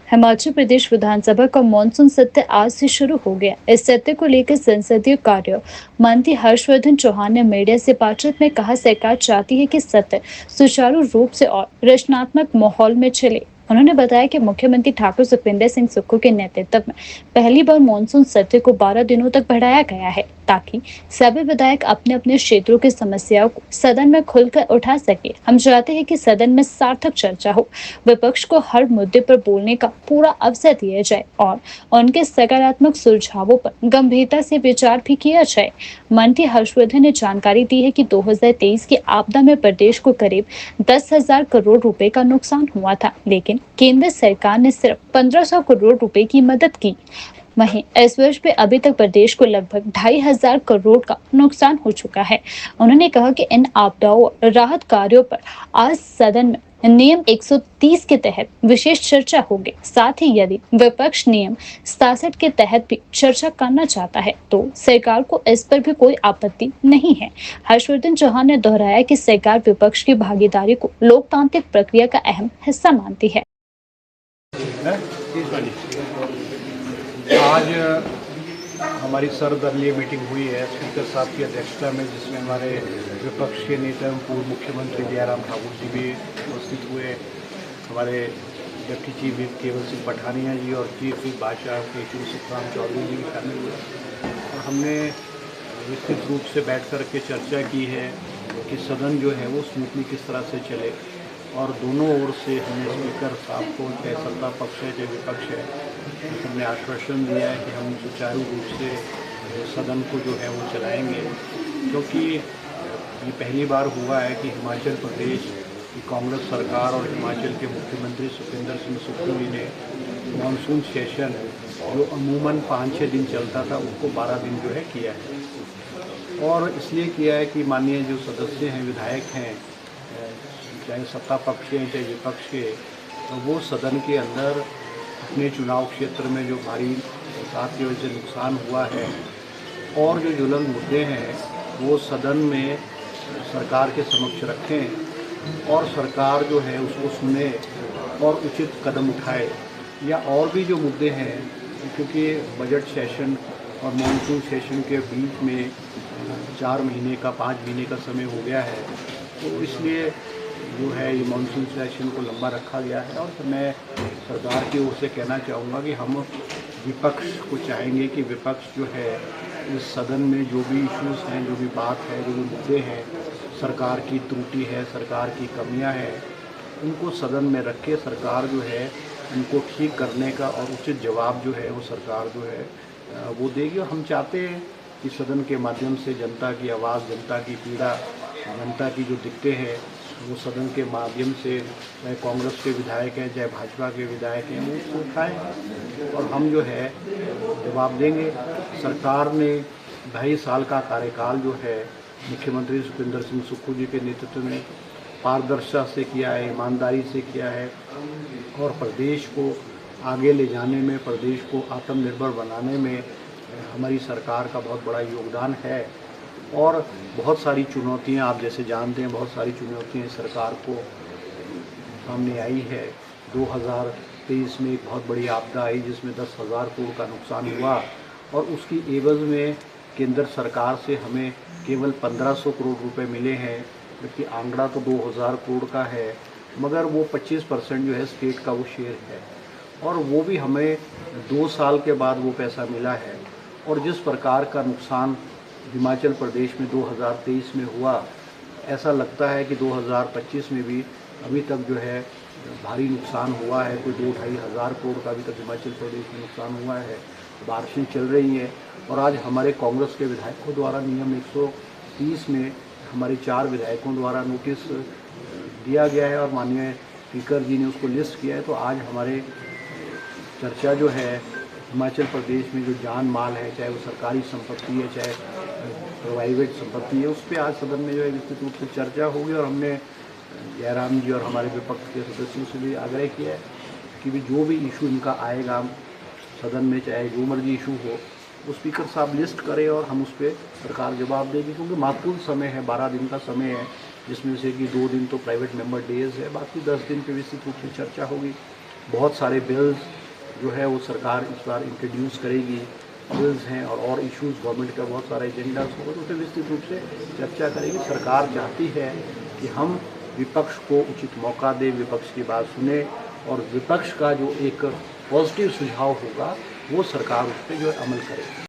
हिमाचल प्रदेश विधानसभा का मॉनसून सत्र आज से शुरू हो गया। इस सत्र को लेकर संसदीय कार्य मंत्री हर्षवर्धन चौहान ने मीडिया से बातचीत में कहा, सरकार चाहती है कि सत्र सुचारू रूप से और रचनात्मक माहौल में चले। उन्होंने बताया कि मुख्यमंत्री ठाकुर सुखविंदर सिंह सुक्खू के नेतृत्व में पहली बार मॉनसून सत्र को 12 दिनों तक बढ़ाया गया है, ताकि सभी विधायक अपने अपने क्षेत्रों की समस्याओं को सदन में खुलकर उठा सके। हम चाहते हैं कि सदन में सार्थक चर्चा हो, विपक्ष को हर मुद्दे पर बोलने का पूरा अवसर दिया जाए और उनके सकारात्मक सुझावों पर गंभीरता से विचार भी किया जाए। मंत्री हर्षवर्धन ने जानकारी दी है कि 2023 की आपदा में प्रदेश को करीब 10,000 करोड़ रुपए का नुकसान हुआ था, लेकिन केंद्र सरकार ने सिर्फ 1,500 करोड़ रुपए की मदद की। वहीं इस वर्ष में अभी तक प्रदेश को लगभग 2,500 करोड़ का नुकसान हो चुका है। उन्होंने कहा कि इन आपदाओं और राहत कार्यों पर आज सदन में नियम 130 के तहत विशेष चर्चा होगी। साथ ही यदि विपक्ष नियम 67 के तहत भी चर्चा करना चाहता है तो सरकार को इस पर भी कोई आपत्ति नहीं है। हर्षवर्धन चौहान ने दोहराया कि सरकार विपक्ष की भागीदारी को लोकतांत्रिक प्रक्रिया का अहम हिस्सा मानती है। आज हमारी सर्वदलीय मीटिंग हुई है स्पीकर साहब की अध्यक्षता में, जिसमें हमारे विपक्ष के नेता एवं पूर्व मुख्यमंत्री जयराम ठाकुर जी भी उपस्थित हुए। हमारे डिप्टी चीफ व्हिप केवल सिंह पठानिया जी और चीफ व्हिप भाजपा केशव सुखराम चौधरी जी भी शामिल हुए और हमने विस्तृत रूप से बैठ कर के चर्चा की है कि सदन जो है वो स्मूथली किस तरह से चले। और दोनों ओर से हमने स्पीकर साहब को, चाहे सत्ता पक्ष है चाहे विपक्ष है, हमने आश्वासन दिया है कि हम सुचारू रूप से सदन को जो है वो चलाएंगे, क्योंकि ये पहली बार हुआ है कि हिमाचल प्रदेश की कांग्रेस सरकार और हिमाचल के मुख्यमंत्री सुखविंदर सिंह सुक्खू जी ने मानसून सेशन जो अमूमन 5-6 दिन चलता था उसको 12 दिन जो है किया है। और इसलिए किया है कि माननीय जो सदस्य हैं, विधायक हैं, चाहे सत्ता पक्ष के चाहे विपक्ष के, तो वो सदन के अंदर अपने चुनाव क्षेत्र में जो भारी बरसात की वजह से नुकसान हुआ है और जो ज्वलंत मुद्दे हैं वो सदन में सरकार के समक्ष रखें और सरकार जो है उसको सुने और उचित कदम उठाए। या और भी जो मुद्दे हैं, क्योंकि बजट सेशन और मानसून सेशन के बीच में 4 महीने का 5 महीने का समय हो गया है, तो इसलिए जो है ये मानसून सेशन को लंबा रखा गया है। और मैं सरकार की ओर से कहना चाहूँगा कि हम विपक्ष को चाहेंगे कि विपक्ष जो है इस सदन में जो भी इश्यूज़ हैं, जो भी बात है, जो भी मुद्दे हैं, सरकार की त्रुटि है, सरकार की कमियां हैं, उनको सदन में रख के सरकार जो है उनको ठीक करने का और उचित जवाब जो है वो सरकार जो है वो देगी। और हम चाहते हैं कि सदन के माध्यम से जनता की आवाज़, जनता की पीड़ा, जनता की जो दिक्कतें हैं वो सदन के माध्यम से, चाहे कांग्रेस के विधायक हैं चाहे भाजपा के विधायक हैं, वो उसको उठाएँ और हम जो है जवाब देंगे। सरकार ने 2.5 साल का कार्यकाल जो है मुख्यमंत्री सुखविंदर सिंह सुक्खू जी के नेतृत्व में पारदर्शिता से किया है, ईमानदारी से किया है और प्रदेश को आगे ले जाने में, प्रदेश को आत्मनिर्भर बनाने में हमारी सरकार का बहुत बड़ा योगदान है। और बहुत सारी चुनौतियां, आप जैसे जानते हैं, बहुत सारी चुनौतियां सरकार को सामने आई है। 2023 में एक बहुत बड़ी आपदा आई जिसमें 10,000 करोड़ का नुकसान हुआ और उसकी एवज़ में केंद्र सरकार से हमें केवल 1,500 करोड़ रुपए मिले हैं, जबकि आंकड़ा तो 2,000 करोड़ का है, मगर वो 25% जो है स्टेट का वो शेयर है और वो भी हमें 2 साल के बाद वो पैसा मिला है। और जिस प्रकार का नुकसान हिमाचल प्रदेश में 2023 में हुआ, ऐसा लगता है कि 2025 में भी अभी तक जो है भारी नुकसान हुआ है। कोई 2-2.5 हज़ार करोड़ का अभी तक हिमाचल प्रदेश में नुकसान हुआ है। बारिशें चल रही हैं और आज हमारे कांग्रेस के विधायकों द्वारा नियम 130 में हमारे 4 विधायकों द्वारा नोटिस दिया गया है और माननीय स्पीकर जी ने उसको लिस्ट किया है। तो आज हमारे चर्चा जो है हिमाचल प्रदेश में जो जान माल है, चाहे वो सरकारी संपत्ति है चाहे प्राइवेट संपत्ति है, उस पर आज सदन में जो है विस्तृत रूप से चर्चा होगी। और हमने जयराम जी और हमारे विपक्ष के सदस्यों से भी आग्रह किया है कि भी जो भी इशू इनका आएगा सदन में, चाहे जो मर्जी इशू हो, वो स्पीकर साहब लिस्ट करें और हम उस पर सरकार जवाब देगी। क्योंकि माकूल समय है, 12 दिन का समय है, जिसमें से कि 2 दिन तो प्राइवेट मेंबर डेज है, बाकी 10 दिन पे विस्तृत रूप से चर्चा होगी। बहुत सारे बिल्स जो है वो सरकार इस बार इंट्रोड्यूस करेगी, बिल्स हैं और इश्यूज़ गवर्नमेंट का बहुत सारा एजेंडाज होगा तो उस पर विस्तृत रूप से चर्चा करेगी। सरकार चाहती है कि हम विपक्ष को उचित मौका दें, विपक्ष की बात सुने और विपक्ष का जो एक पॉजिटिव सुझाव होगा वो सरकार उस पर जो है अमल करे।